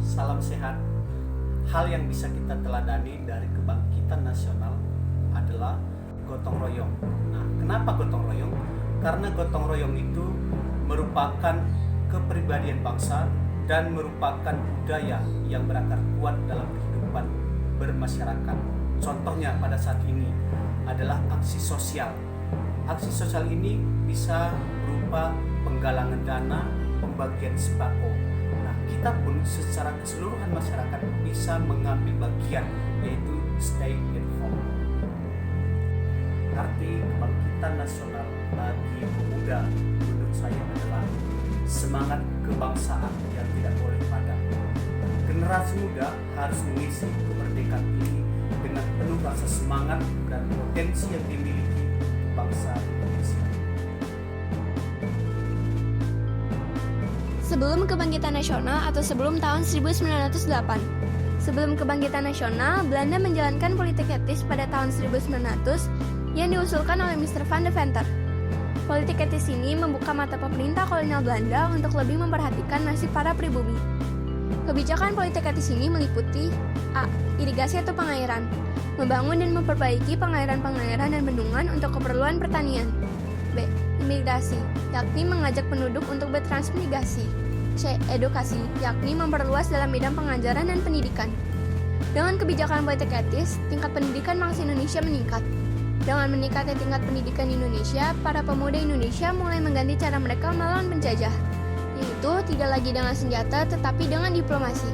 salam sehat. Hal yang bisa kita teladani dari kebangkitan nasional adalah gotong royong. Nah, kenapa gotong royong? Karena gotong royong itu merupakan kepribadian bangsa dan merupakan budaya yang berakar kuat dalam kehidupan bermasyarakat. Contohnya pada saat ini adalah aksi sosial. Aksi sosial ini bisa berupa penggalangan dana, pembagian sembako. Nah, kita pun secara keseluruhan masyarakat bisa mengambil bagian, yaitu stay at home. Arti kebangkitan nasional bagi pemuda menurut saya adalah semangat kebangsaan yang tidak boleh padam. Generasi muda harus mengisi kemerdekaan ini dengan penuh rasa semangat dan potensi yang dimiliki bangsa Indonesia. Sebelum kebangkitan nasional atau sebelum tahun 1908. Sebelum kebangkitan nasional, Belanda menjalankan politik etis pada tahun 1900 yang diusulkan oleh Mr. van de Venter. Politik etis ini membuka mata pemerintah kolonial Belanda untuk lebih memperhatikan nasib para pribumi. Kebijakan politik etis ini meliputi A. Irigasi atau pengairan, membangun dan memperbaiki pengairan-pengairan dan bendungan untuk keperluan pertanian. B. Imigrasi, yakni mengajak penduduk untuk bertransmigrasi. C. Edukasi, yakni memperluas dalam bidang pengajaran dan pendidikan. Dengan kebijakan politik etis, tingkat pendidikan bangsa Indonesia meningkat. Dengan meningkatnya tingkat pendidikan di Indonesia, para pemuda Indonesia mulai mengganti cara mereka melawan penjajah, yaitu tidak lagi dengan senjata tetapi dengan diplomasi.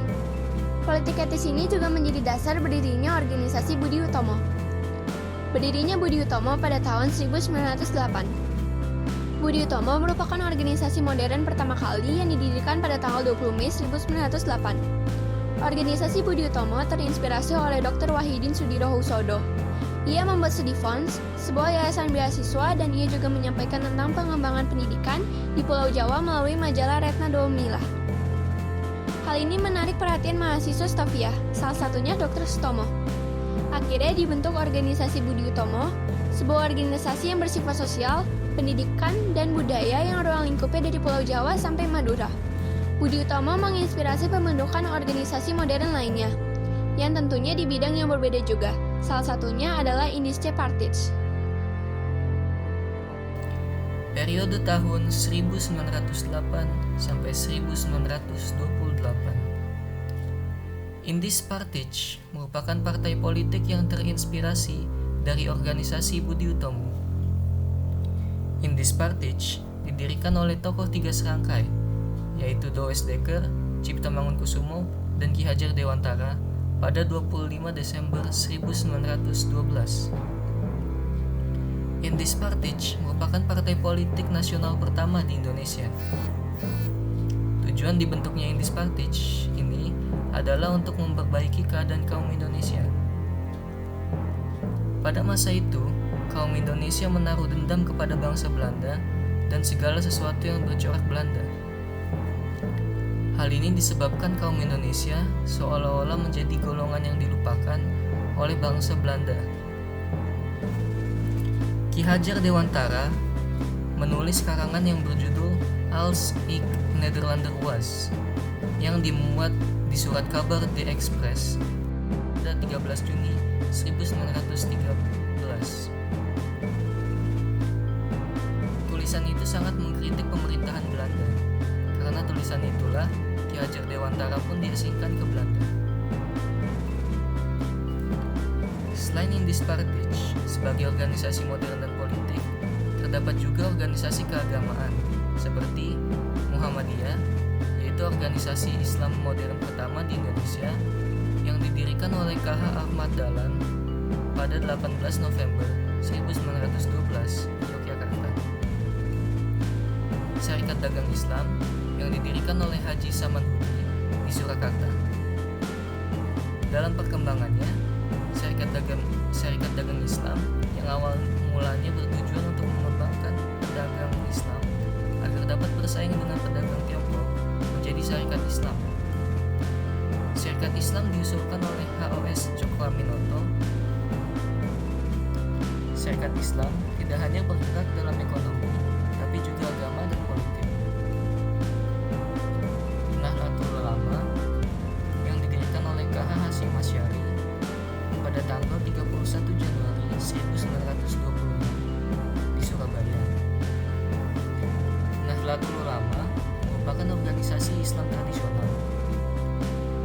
Politik etis ini juga menjadi dasar berdirinya organisasi Budi Utomo. Berdirinya Budi Utomo pada tahun 1908. Budi Utomo merupakan organisasi modern pertama kali yang didirikan pada tanggal 20 Mei 1908. Organisasi Budi Utomo terinspirasi oleh Dr. Wahidin Sudirohusodo. Ia membuat Studi Fonds, sebuah yayasan beasiswa, dan ia juga menyampaikan tentang pengembangan pendidikan di Pulau Jawa melalui majalah Retna Domila. Hal ini menarik perhatian mahasiswa Stafia, salah satunya Dr. Sutomo. Akhirnya dibentuk organisasi Budi Utomo, sebuah organisasi yang bersifat sosial, pendidikan, dan budaya yang ruang lingkupnya dari Pulau Jawa sampai Madura. Budi Utomo menginspirasi pembentukan organisasi modern lainnya, yang tentunya di bidang yang berbeda juga. Salah satunya adalah Indische Partij. Periode tahun 1908 sampai 1928. Indische Partij merupakan partai politik yang terinspirasi dari organisasi Budi Utomo. Indische Partij didirikan oleh tokoh tiga serangkai, yaitu Douwe Dekker, Cipta Mangunkusumo, dan Ki Hajar Dewantara pada 25 Desember 1912. Indische Partij merupakan partai politik nasional pertama di Indonesia. Tujuan dibentuknya Indische Partij ini adalah untuk memperbaiki keadaan kaum Indonesia. Pada masa itu, kaum Indonesia menaruh dendam kepada bangsa Belanda dan segala sesuatu yang bercorak Belanda. Hal ini disebabkan kaum Indonesia seolah-olah menjadi golongan yang dilupakan oleh bangsa Belanda. Ki Hajar Dewantara menulis karangan yang berjudul Als ik Nederlander was, yang dimuat di surat kabar The Express pada 13 Juni 1913. Tulisan itu sangat mengkritik pemerintahan Belanda. Karena tulisan itulah Ki Hajar Dewantara pun diasingkan ke Belanda. Selain Indische Partij sebagai organisasi modern dan politik, terdapat juga organisasi keagamaan seperti Muhammadiyah, yaitu organisasi Islam modern pertama di Indonesia yang didirikan oleh KH Ahmad Dahlan pada 18 November 1912 di Yogyakarta. Syarikat Dagang Islam yang didirikan oleh Haji Saman Hudi di Surakarta. Dalam perkembangannya, Syarikat Dagang Islam yang awal mulanya bertujuan untuk mengembangkan pedagang Islam agar dapat bersaing dengan pedagang Tiongkok menjadi Syarikat Islam. Syarikat Islam diusulkan oleh HOS Cokroaminoto. Syarikat Islam tidak hanya bergerak dalam ekonomi, tapi juga agama dan politik. Nahdlatul Ulama organisasi Islam tradisional.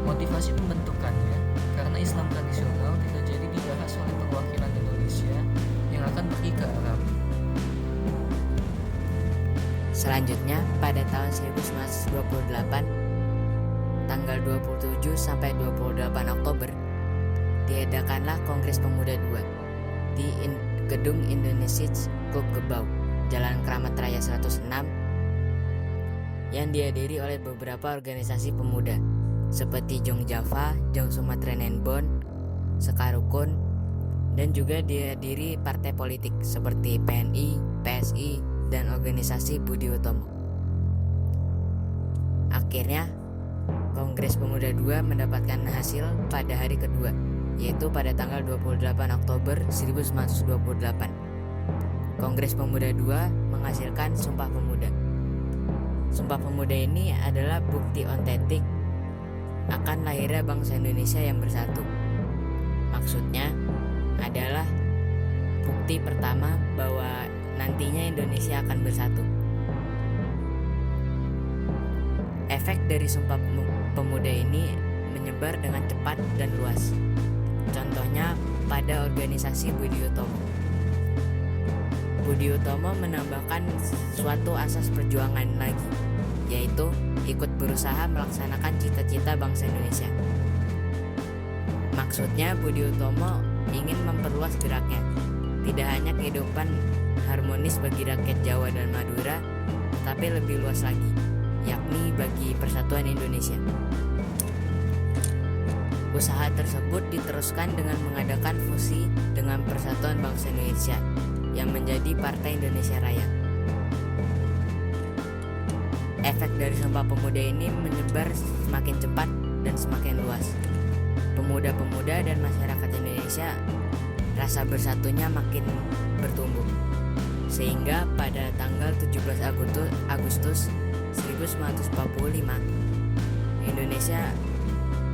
Motivasi pembentukannya karena Islam tradisional tidak jadi dibahas oleh perwakilan Indonesia yang akan pergi ke Arab. Selanjutnya, pada tahun 1928, tanggal 27 sampai 28 Oktober, diadakanlah Kongres Pemuda II di Gedung Indonesia Klub Gebau, Jalan Kramat Raya 106, yang dihadiri oleh beberapa organisasi pemuda seperti Jong Java, Jong Sumatera Nenbon, Sekarukun, dan juga dihadiri partai politik seperti PNI, PSI, dan organisasi Budi Utomo. Akhirnya, Kongres Pemuda II mendapatkan hasil pada hari kedua, yaitu pada tanggal 28 Oktober 1928. Kongres Pemuda II menghasilkan Sumpah Pemuda. Sumpah Pemuda ini adalah bukti otentik akan lahirnya bangsa Indonesia yang bersatu. Maksudnya adalah bukti pertama bahwa nantinya Indonesia akan bersatu. Efek dari Sumpah Pemuda ini menyebar dengan cepat dan luas. Contohnya pada organisasi Budi Utomo. Budi Utomo menambahkan suatu asas perjuangan lagi, yaitu ikut berusaha melaksanakan cita-cita bangsa Indonesia. Maksudnya Budi Utomo ingin memperluas geraknya, tidak hanya kehidupan harmonis bagi rakyat Jawa dan Madura, tetapi lebih luas lagi, yakni bagi persatuan Indonesia. Usaha tersebut diteruskan dengan mengadakan fusi dengan Persatuan Bangsa Indonesia yang menjadi Partai Indonesia Raya. Efek dari Sumpah Pemuda ini menyebar semakin cepat dan semakin luas. Pemuda-pemuda dan masyarakat Indonesia rasa bersatunya makin bertumbuh. Sehingga pada tanggal 17 Agustus 1945 Indonesia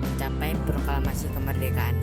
mencapai proklamasi kemerdekaan.